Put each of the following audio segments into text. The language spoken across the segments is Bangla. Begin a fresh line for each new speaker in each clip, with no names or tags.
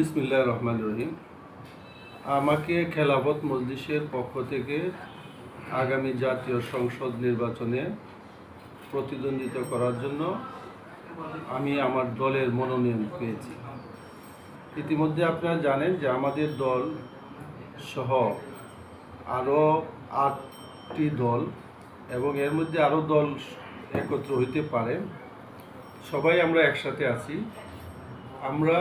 বিসমিল্লাহির রহমানির রহিম। আমাকে খেলাফত মজলিসের পক্ষ থেকে আগামী জাতীয় সংসদ নির্বাচনে প্রতিদ্বন্দ্বিতা করার জন্য আমি আমার দলের মনোনয়ন পেয়েছি। ইতিমধ্যে আপনারা জানেন যে আমাদের দল সহ আরও 8টি দল এবং এর মধ্যে আরও দল একত্র হইতে পারে, সবাই আমরা একসাথে আছি। আমরা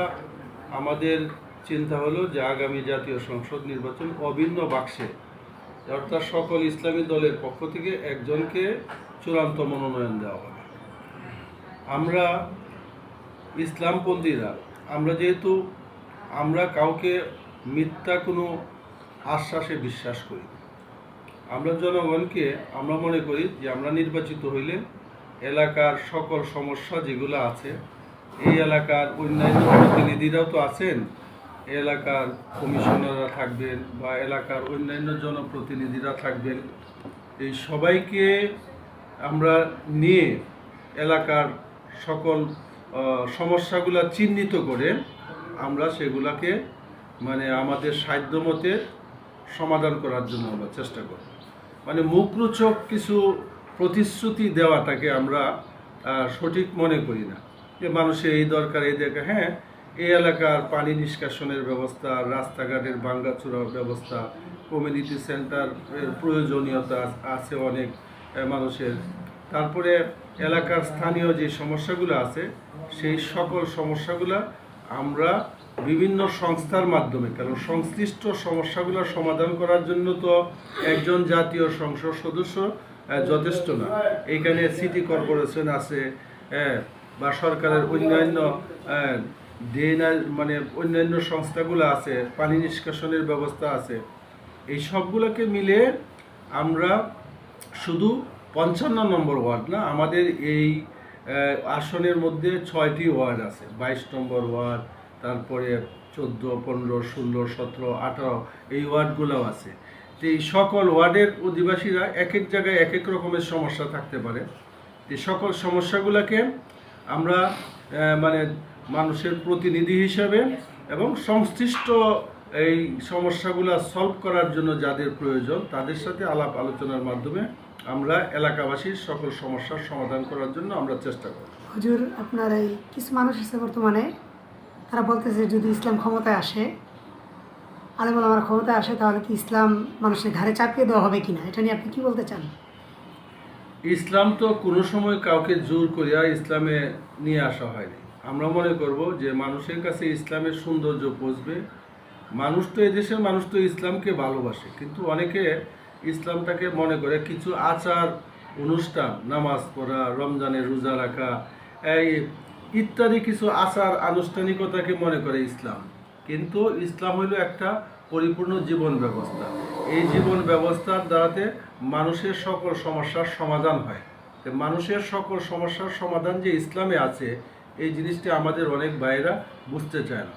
আমাদের চিন্তা হলো যে আগামী জাতীয় সংসদ নির্বাচন অভিন্ন বাক্সে, অর্থাৎ সকল ইসলামী দলের পক্ষ থেকে একজনকে চূড়ান্ত মনোনয়ন দেওয়া হবে। আমরা ইসলামপন্থীরা যেহেতু আমরা কাউকে মিথ্যা কোনো আশ্বাসে বিশ্বাস করি, আমরা জনগণকে আমরা মনে করি যে আমরা নির্বাচিত হইলে এলাকার সকল সমস্যা যেগুলো আছে, এই এলাকার অন্যান্য প্রতিনিধিরাও তো আছেন, এলাকার কমিশনাররা থাকবেন বা এলাকার অন্যান্য জনপ্রতিনিধিরা থাকবেন, এই সবাইকে আমরা নিয়ে এলাকার সকল সমস্যাগুলো চিহ্নিত করে আমরা সেগুলাকে আমাদের সাধ্যমতে সমাধান করার জন্য আমরা চেষ্টা করি। মুখরোচক কিছু প্রতিশ্রুতি দেওয়াটাকে আমরা সঠিক মনে করি না, যে মানুষের এই দরকার এই দরকার। হ্যাঁ, এই এলাকার পানি নিষ্কাশনের ব্যবস্থা, রাস্তাঘাটের ভাঙ্গাচোরার ব্যবস্থা, কমিউনিটি সেন্টারের প্রয়োজনীয়তা আছে অনেক মানুষের। তারপরে এলাকার স্থানীয় যে সমস্যাগুলো আছে, সেই সকল সমস্যাগুলো আমরা বিভিন্ন সংস্থার মাধ্যমে, কারণ সংশ্লিষ্ট সমস্যাগুলো সমাধান করার জন্য তো একজন জাতীয় সংসদ সদস্য যথেষ্ট না। এখানে সিটি কর্পোরেশন আছে, বা সরকারের অন্যান্য অন্যান্য সংস্থাগুলো আছে, পানি নিষ্কাশনের ব্যবস্থা আছে। এই সবগুলোকে মিলে আমরা শুধু 55 নম্বর ওয়ার্ড না, আমাদের এই আসনের মধ্যে 6টি ওয়ার্ড আছে, 22 নম্বর ওয়ার্ড, তারপরে 14, 15, 16, 17, 18 এই ওয়ার্ডগুলোও আছে। তো এই সকল ওয়ার্ডের অধিবাসীরা এক এক জায়গায় এক এক রকমের সমস্যা থাকতে পারে। এই সকল সমস্যাগুলোকে আমরা মানুষের প্রতিনিধি হিসাবে এবং সংশ্লিষ্ট এই সমস্যাগুলো সলভ করার জন্য যাদের প্রয়োজন তাদের সাথে আলাপ আলোচনার মাধ্যমে আমরা এলাকাবাসীর সকল সমস্যার সমাধান করার জন্য আমরা চেষ্টা করি।
হুজুর, আপনার এই কিছু মানুষ আছে বর্তমানে, তারা বলতেছে যদি ইসলাম ক্ষমতায় আসে, আলেম ওলামার ক্ষমতায় আসে, তাহলে কি ইসলাম মানুষের ঘাড়ে চাপিয়ে দেওয়া হবে কিনা, এটা নিয়ে আপনি কি বলতে চান?
ইসলাম তো কোনো সময় কাউকে জোর করিয়া ইসলামে নিয়ে আসা হয়নি। আমরা মনে করব যে মানুষের কাছে ইসলামের সৌন্দর্য পৌঁছবে। মানুষ তো এদেশের মানুষ তো ইসলামকে ভালোবাসে, কিন্তু অনেকে ইসলামটাকে মনে করে কিছু আচার অনুষ্ঠান, নামাজ পড়া, রমজানের রোজা রাখা, এই ইত্যাদি কিছু আচার আনুষ্ঠানিকতাকে মনে করে ইসলাম। কিন্তু ইসলাম হলো একটা পরিপূর্ণ জীবন ব্যবস্থা। এই জীবন ব্যবস্থার দ্বারাতে মানুষের সকল সমস্যার সমাধান হয়। মানুষের সকল সমস্যার সমাধান যে ইসলামে আছে, এই জিনিসটি আমাদের অনেক ভাইয়েরা বুঝতে চায় না।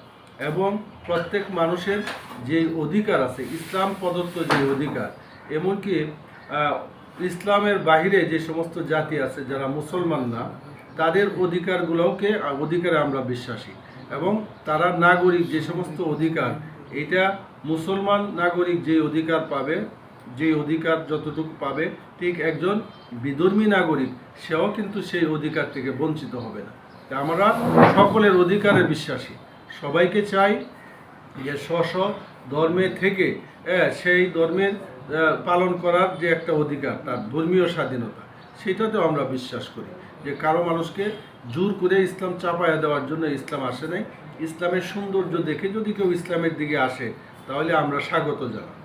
এবং প্রত্যেক মানুষের যে অধিকার আছে, ইসলাম প্রদত্ত যে অধিকার, এমনকি ইসলামের বাহিরে যে সমস্ত জাতি আছে যারা মুসলমান না, তাদের অধিকারে আমরা বিশ্বাসী। এবং তারা নাগরিক যে সমস্ত অধিকার, এটা মুসলমান নাগরিক যে অধিকার পাবে, যে অধিকার যতটুকু পাবে, ঠিক একজন বিধর্মী নাগরিক সেও কিন্তু সেই অধিকার থেকে বঞ্চিত হবে না। আমরা সকলের অধিকারে বিশ্বাসী, সবাইকে চাই যে স্ব ধর্মে থেকে সেই ধর্মের পালন করার যে একটা অধিকার, তার ধর্মীয় স্বাধীনতা, সেটাতেও আমরা বিশ্বাস করি। যে কারো মানুষকে জোর করে ইসলাম চাপায়া দেওয়ার জন্য ইসলাম আসে নাই। ইসলামের সৌন্দর্য দেখে যদি কেউ ইসলামের দিকে আসে, তাহলে আমরা স্বাগত জানাই।